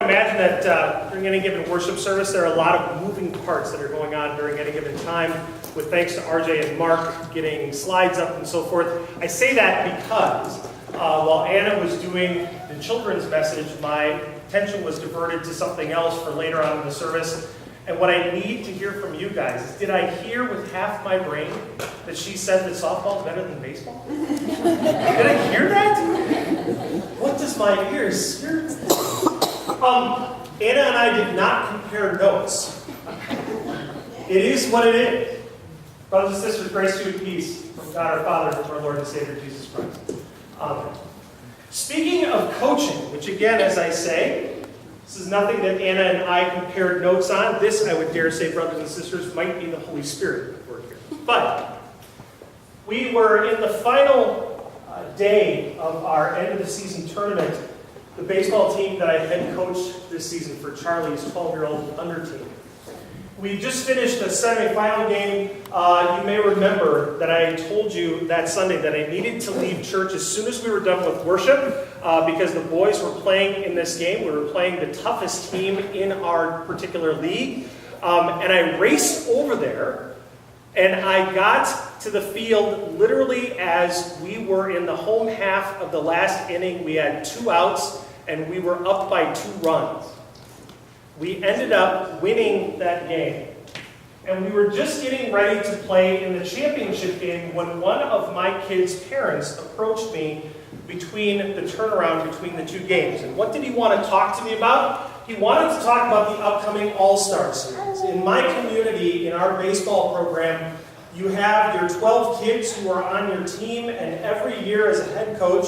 imagine that during any given worship service, there are a lot of moving parts that are going on during any given time, with thanks to RJ and Mark getting slides up and so forth. I say that because while Anna was doing the children's message, my attention was diverted to something else for later on in the service. And what I need to hear from you guys is, did I hear with half my brain that she said that softball is better than baseball? Did I hear that? What does my ears hear? Anna and I did not compare notes. It is what it is. Brothers and sisters, grace to you and peace from God our Father and from our Lord and Savior Jesus Christ. Amen. Speaking of coaching, which again, as I say, this is nothing that Anna and I compared notes on. This, I would dare say, brothers and sisters, might be the Holy Spirit at work here. But we were in the final day of our end of the season tournament. The baseball team that I head coached this season for Charlie's 12-year-old under team. We just finished the semifinal game. You may remember that I told you that Sunday that I needed to leave church as soon as we were done with worship because the boys were playing in this game. We were playing the toughest team in our particular league. And I raced over there, and I got to the field literally as we were in the home half of the last inning. We had 2 outs, and we were up by 2 runs. We ended up winning that game. And we were just getting ready to play in the championship game when one of my kids' parents approached me between the turnaround between the 2 games. And what did he want to talk to me about? He wanted to talk about the upcoming All-Star Series. In my community, in our baseball program, you have your 12 kids who are on your team, and every year as a head coach,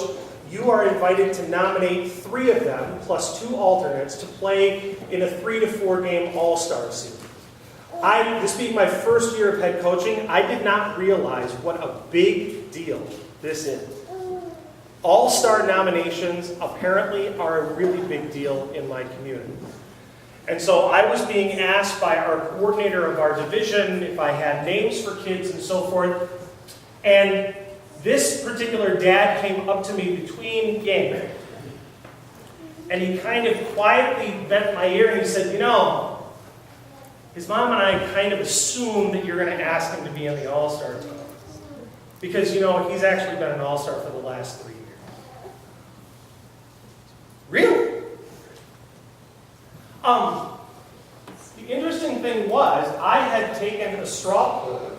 you are invited to nominate 3 of them, plus 2 alternates, to play in a 3 to 4 game All-Star Series. This being my first year of head coaching, I did not realize what a big deal this is. All-Star nominations apparently are a really big deal in my community. And so I was being asked by our coordinator of our division if I had names for kids and so forth. And this particular dad came up to me between games, and he kind of quietly bent my ear and he said, his mom and I kind of assumed that you're going to ask him to be in the All-Star team. Because, he's actually been an All-Star for the last 3 years. Really? The interesting thing was, I had taken a straw poll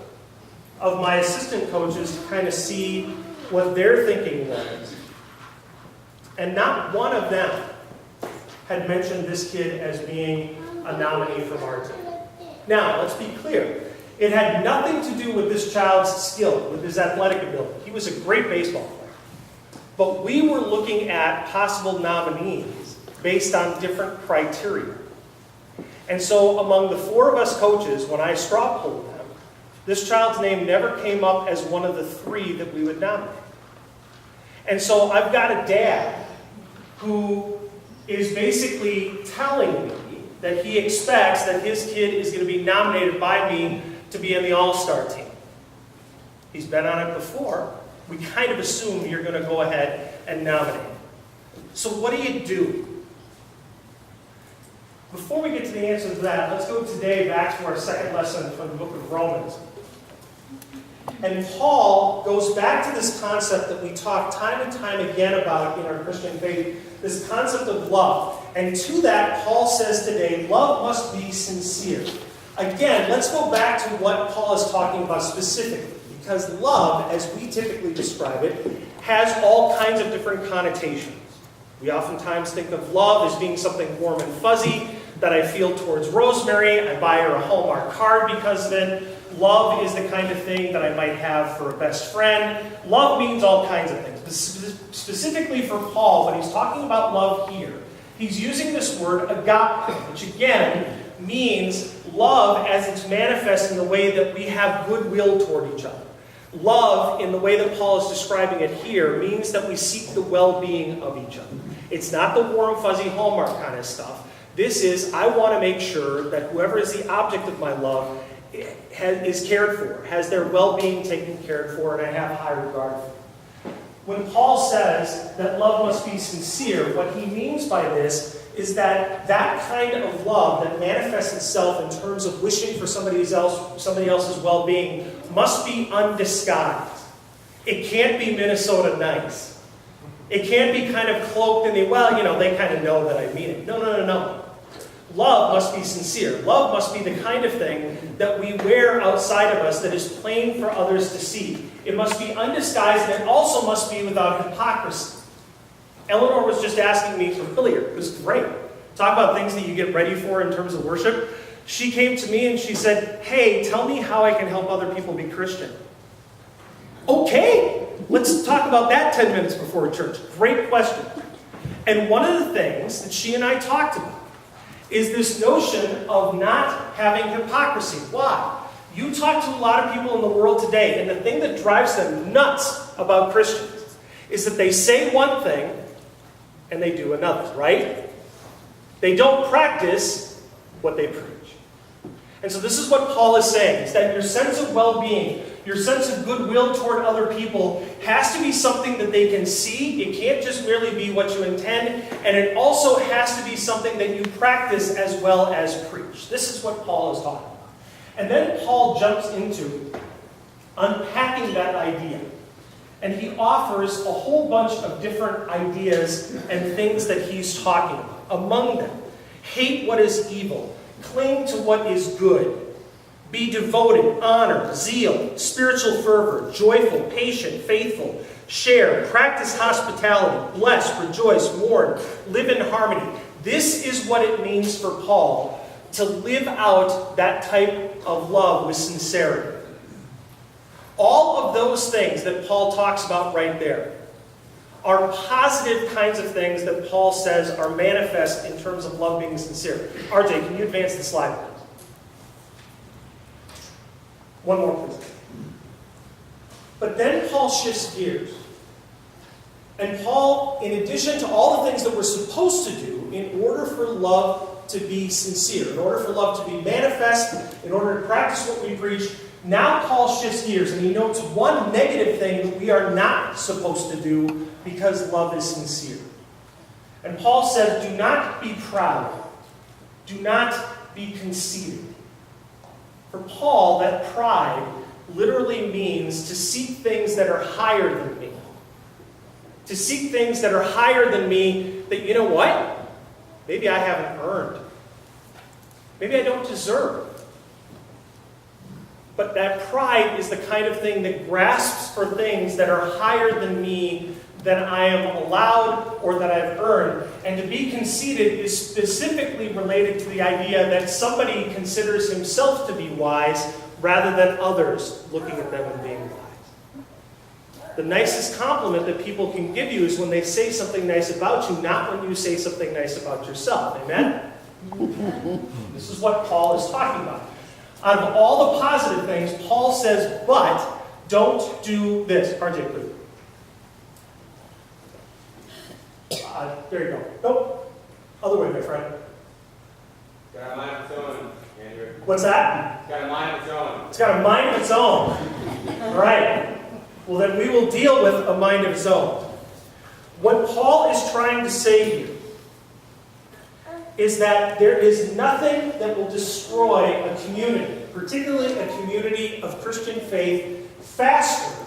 of my assistant coaches to kind of see what their thinking was. And not one of them had mentioned this kid as being a nominee from our team. Now, let's be clear. It had nothing to do with this child's skill, with his athletic ability. He was a great baseball player. But we were looking at possible nominees based on different criteria. And so among the 4 of us coaches, when I straw polled them, this child's name never came up as one of the 3 that we would nominate. And so I've got a dad who is basically telling me that he expects that his kid is going to be nominated by me to be in the All-Star team. He's been on it before. We kind of assume you're going to go ahead and nominate. So what do? Before we get to the answer to that, let's go today back to our second lesson from the book of Romans. And Paul goes back to this concept that we talk time and time again about in our Christian faith, this concept of love. And to that, Paul says today, love must be sincere. Again, let's go back to what Paul is talking about specifically, because love, as we typically describe it, has all kinds of different connotations. We oftentimes think of love as being something warm and fuzzy that I feel towards Rosemary. I buy her a Hallmark card because of it. Love is the kind of thing that I might have for a best friend. Love means all kinds of things. But specifically for Paul, when he's talking about love here, he's using this word agape, which again means love as it's manifest in the way that we have goodwill toward each other. Love, in the way that Paul is describing it here, means that we seek the well-being of each other. It's not the warm, fuzzy Hallmark kind of stuff. This is, I want to make sure that whoever is the object of my love is cared for, has their well-being taken care for, and I have high regard for them. When Paul says that love must be sincere, what he means by this is that kind of love that manifests itself in terms of wishing for somebody else's well-being must be undisguised. It can't be Minnesota nice. It can't be kind of cloaked in the, they kind of know that I mean it. No. Love must be sincere. Love must be the kind of thing that we wear outside of us that is plain for others to see. It must be undisguised, and it also must be without hypocrisy. Eleanor was just asking me earlier. It was great. Talk about things that you get ready for in terms of worship. She came to me and she said, hey, tell me how I can help other people be Christian. Okay, let's talk about that 10 minutes before church. Great question. And one of the things that she and I talked about is this notion of not having hypocrisy. Why? You talk to a lot of people in the world today, and the thing that drives them nuts about Christians is that they say one thing and they do another, right? They don't practice what they preach. And so this is what Paul is saying, is that your sense of well-being, your sense of goodwill toward other people has to be something that they can see. It can't just merely be what you intend. And it also has to be something that you practice as well as preach. This is what Paul is talking about. And then Paul jumps into unpacking that idea. And he offers a whole bunch of different ideas and things that he's talking about. Among them, hate what is evil. Cling to what is good. Be devoted, honor, zeal, spiritual fervor, joyful, patient, faithful, share, practice hospitality, bless, rejoice, mourn, live in harmony. This is what it means for Paul to live out that type of love with sincerity. All of those things that Paul talks about right there are positive kinds of things that Paul says are manifest in terms of love being sincere. RJ, can you advance the slide, please? One more, please. But then Paul shifts gears. And Paul, in addition to all the things that we're supposed to do in order for love to be sincere, in order for love to be manifest, in order to practice what we preach, now Paul shifts gears and he notes one negative thing that we are not supposed to do because love is sincere. And Paul says, do not be proud. Do not be conceited. For Paul, that pride literally means to seek things that are higher than me. To seek things that are higher than me that, you know what? Maybe I haven't earned. Maybe I don't deserve. But that pride is the kind of thing that grasps for things that are higher than me, that I am allowed or that I've earned. And to be conceited is specifically related to the idea that somebody considers himself to be wise rather than others looking at them and being wise. The nicest compliment that people can give you is when they say something nice about you, not when you say something nice about yourself. Amen? This is what Paul is talking about. Out of all the positive things, Paul says, but don't do this. RJ, please. There you go. Nope. Other way, my friend. Got a mind of its own, Andrew. What's that? It's got a mind of its own. It's got a mind of its own. All right. Well, then we will deal with a mind of its own. What Paul is trying to say here is that there is nothing that will destroy a community, particularly a community of Christian faith, faster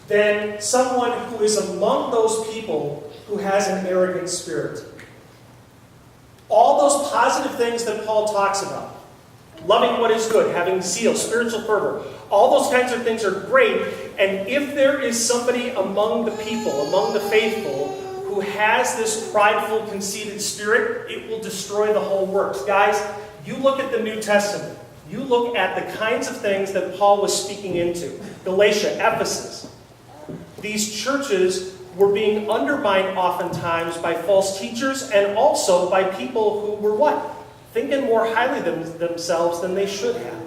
than someone who is among those people who has an arrogant spirit. All those positive things that Paul talks about, loving what is good, having zeal, spiritual fervor, all those kinds of things are great. And if there is somebody among the people, among the faithful, who has this prideful, conceited spirit, it will destroy the whole works. Guys, you look at the New Testament. You look at the kinds of things that Paul was speaking into. Galatia, Ephesus. These churches were being undermined oftentimes by false teachers and also by people who were what? Thinking more highly of themselves than they should have.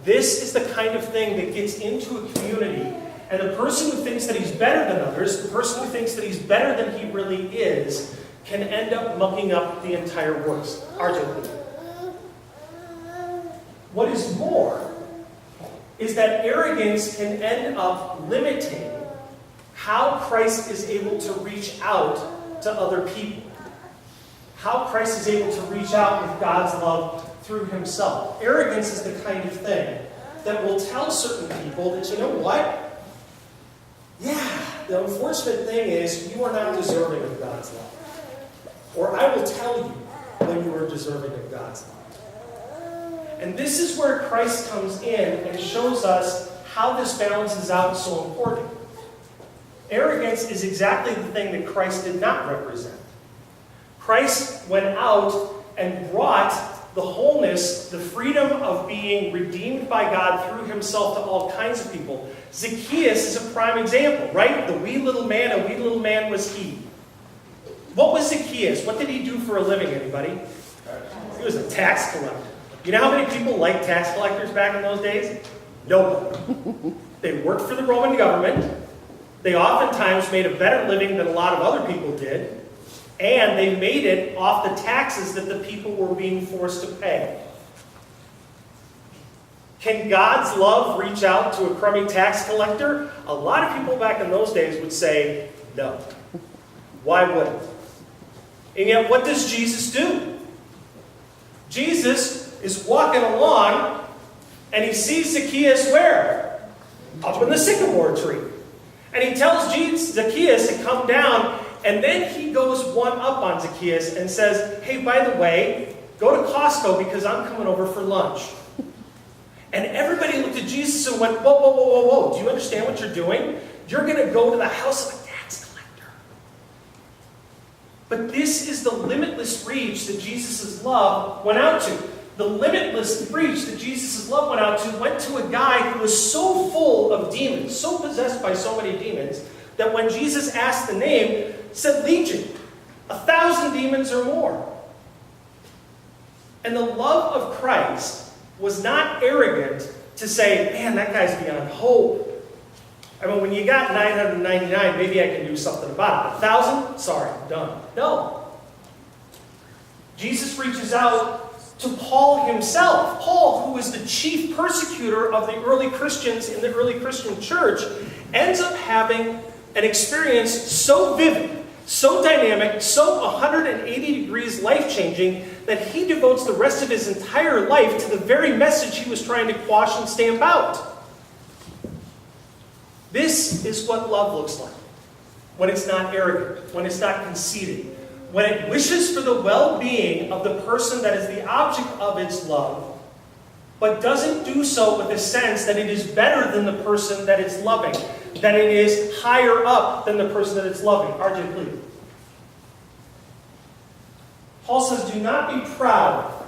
This is the kind of thing that gets into a community, and the person who thinks that he's better than others, the person who thinks that he's better than he really is, can end up mucking up the entire works. RJ. What is more is that arrogance can end up limiting how Christ is able to reach out to other people. how Christ is able to reach out with God's love through himself. Arrogance is the kind of thing that will tell certain people that, you know what? Yeah, the unfortunate thing is you are not deserving of God's love. Or I will tell you when you are deserving of God's love. And this is where Christ comes in and shows us how this balances out so important. Arrogance is exactly the thing that Christ did not represent. Christ went out and brought the wholeness, the freedom of being redeemed by God through himself to all kinds of people. Zacchaeus is a prime example, right? The wee little man, a wee little man was he. What was Zacchaeus? What did he do for a living, anybody? He was a tax collector. You know how many people liked tax collectors back in those days? Nobody. They worked for the Roman government. They oftentimes made a better living than a lot of other people did. And they made it off the taxes that the people were being forced to pay. Can God's love reach out to a crummy tax collector? A lot of people back in those days would say, no. Why would it? And yet, what does Jesus do? Jesus is walking along, and he sees Zacchaeus where? Up in the sycamore tree. And he tells Zacchaeus to come down, and then he goes one up on Zacchaeus and says, hey, by the way, go to Costco because I'm coming over for lunch. And everybody looked at Jesus and went, whoa, whoa, whoa, whoa, whoa. Do you understand what you're doing? You're going to go to the house of a tax collector. But this is the limitless reach that Jesus' love went out to. The limitless reach that Jesus' love went out to went to a guy who was so full of demons, so possessed by so many demons, that when Jesus asked the name, said legion, 1,000 demons or more. And the love of Christ was not arrogant to say, man, that guy's beyond hope. I mean, when you got 999, maybe I can do something about it. 1,000? Sorry, done. No. Jesus reaches out to Paul himself. Paul, who was the chief persecutor of the early Christians in the early Christian church, ends up having an experience so vivid, so dynamic, so 180 degrees life-changing, that he devotes the rest of his entire life to the very message he was trying to quash and stamp out. This is what love looks like. When it's not arrogant, when it's not conceited, when it wishes for the well-being of the person that is the object of its love, but doesn't do so with the sense that it is better than the person that it's loving, that it is higher up than the person that it's loving. RJ, please. Paul says, do not be proud.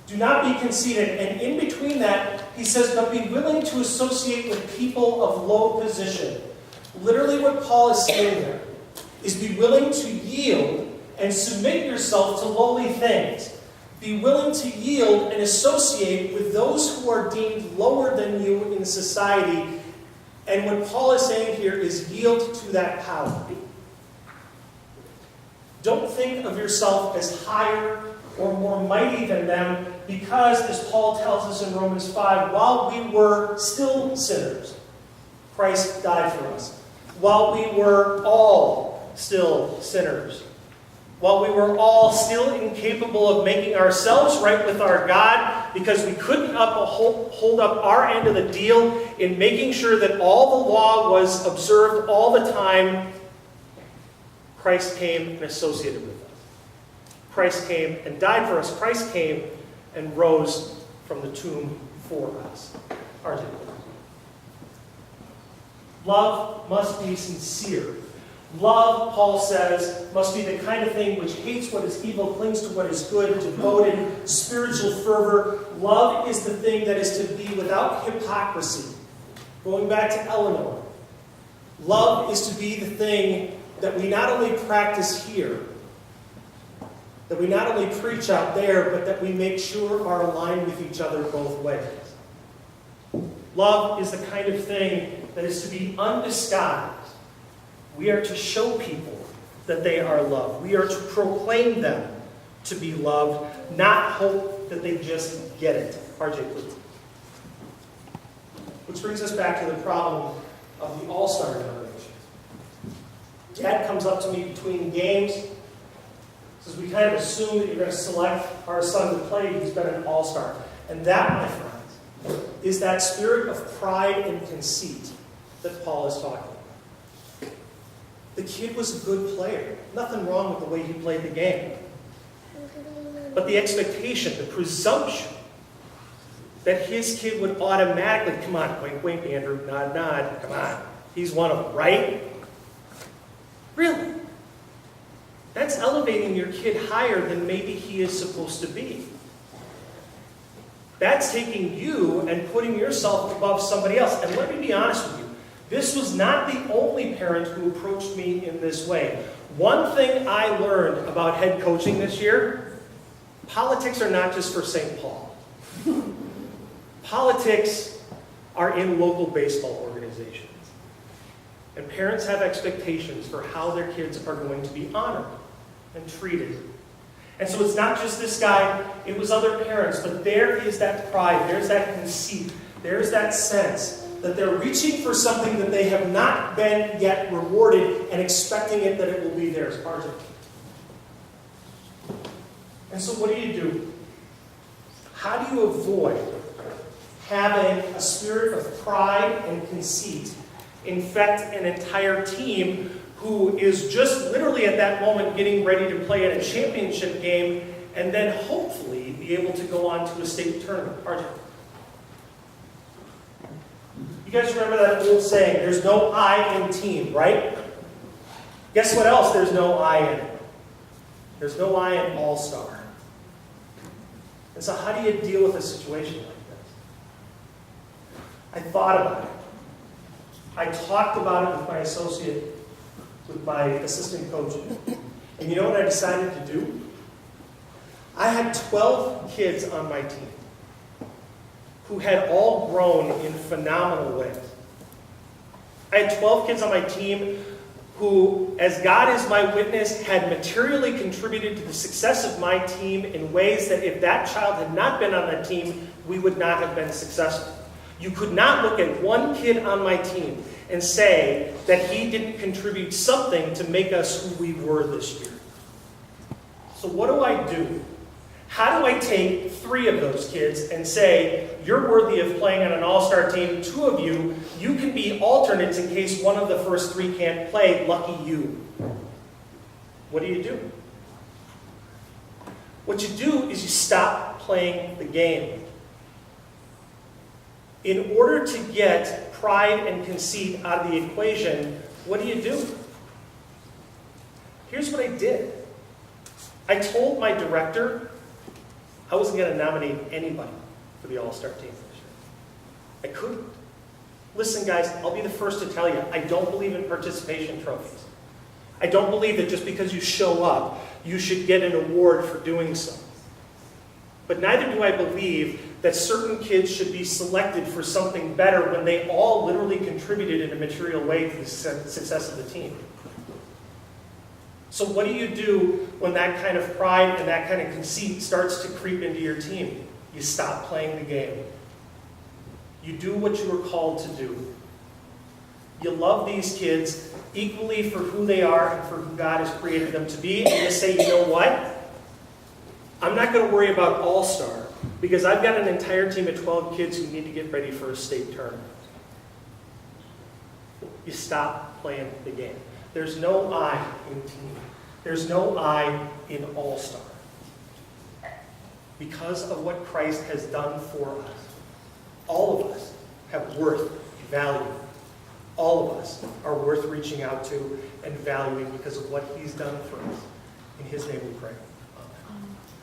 Do not be conceited. And in between that, he says, but be willing to associate with people of low position. Literally what Paul is saying there is be willing to yield and submit yourself to lowly things. Be willing to yield and associate with those who are deemed lower than you in society. And what Paul is saying here is yield to that power. Don't think of yourself as higher or more mighty than them because, as Paul tells us in Romans 5, while we were still sinners, Christ died for us. While we were all still sinners, while we were all still incapable of making ourselves right with our God because we couldn't hold up our end of the deal in making sure that all the law was observed all the time, Christ came and associated with us. Christ came and died for us. Christ came and rose from the tomb for us. RJ. Love must be sincere. Love, Paul says, must be the kind of thing which hates what is evil, clings to what is good, devoted, spiritual fervor. Love is the thing that is to be without hypocrisy. Going back to Eleanor, love is to be the thing that we not only practice here, that we not only preach out there, but that we make sure are aligned with each other both ways. Love is the kind of thing that is to be undisguised. We are to show people that they are loved. We are to proclaim them to be loved, not hope that they just get it. RJ, please. Which brings us back to the problem of the all-star generation. Dad comes up to me between games, Because we kind of assume that you're going to select our son to play who's been an all-star. And that, my friends, is that spirit of pride and conceit that Paul is talking about. The kid was a good player. Nothing wrong with the way he played the game. But the expectation, the presumption, that his kid would automatically, come on, wink, wink, Andrew, nod, nod, come on. He's one of them, right? Really? That's elevating your kid higher than maybe he is supposed to be. That's taking you and putting yourself above somebody else. And let me be honest with you. This was not the only parent who approached me in this way. One thing I learned about head coaching this year, politics are not just for St. Paul. Politics are in local baseball organizations. And parents have expectations for how their kids are going to be honored and treated. And so it's not just this guy, it was other parents, but there is that pride, there's that conceit, there's that sense that they're reaching for something that they have not been yet rewarded and expecting it that it will be theirs. And so what do? How do you avoid having a spirit of pride and conceit infect an entire team who is just literally at that moment getting ready to play in a championship game and then hopefully be able to go on to a state tournament? You guys remember that old saying, there's no I in team, right? Guess what else there's no I in? There's no I in all-star. And so how do you deal with a situation like this? I thought about it. I talked about it with my associate, with my assistant coach. And you know what I decided to do? I had 12 kids on my team who had all grown in phenomenal ways. I had 12 kids on my team who, as God is my witness, had materially contributed to the success of my team in ways that if that child had not been on that team, we would not have been successful. You could not look at one kid on my team and say that he didn't contribute something to make us who we were this year. So what do? How do I take 3 of those kids and say, you're worthy of playing on an all-star team, 2 of you can be alternates in case one of the first 3 can't play, lucky you. What do? What you do is you stop playing the game. In order to get pride and conceit out of the equation, what do? Here's what I did. I told my director I wasn't going to nominate anybody for the All-Star team this year. I couldn't. Listen, guys, I'll be the first to tell you, I don't believe in participation trophies. I don't believe that just because you show up, you should get an award for doing so. But neither do I believe that certain kids should be selected for something better when they all literally contributed in a material way to the success of the team. So what do when that kind of pride and that kind of conceit starts to creep into your team? You stop playing the game. You do what you were called to do. You love these kids equally for who they are and for who God has created them to be. And you say, you know what? I'm not going to worry about all-star because I've got an entire team of 12 kids who need to get ready for a state tournament. You stop playing the game. There's no I in team. There's no I in all-star. Because of what Christ has done for us, all of us have worth, value. All of us are worth reaching out to and valuing because of what He's done for us. In His name we pray.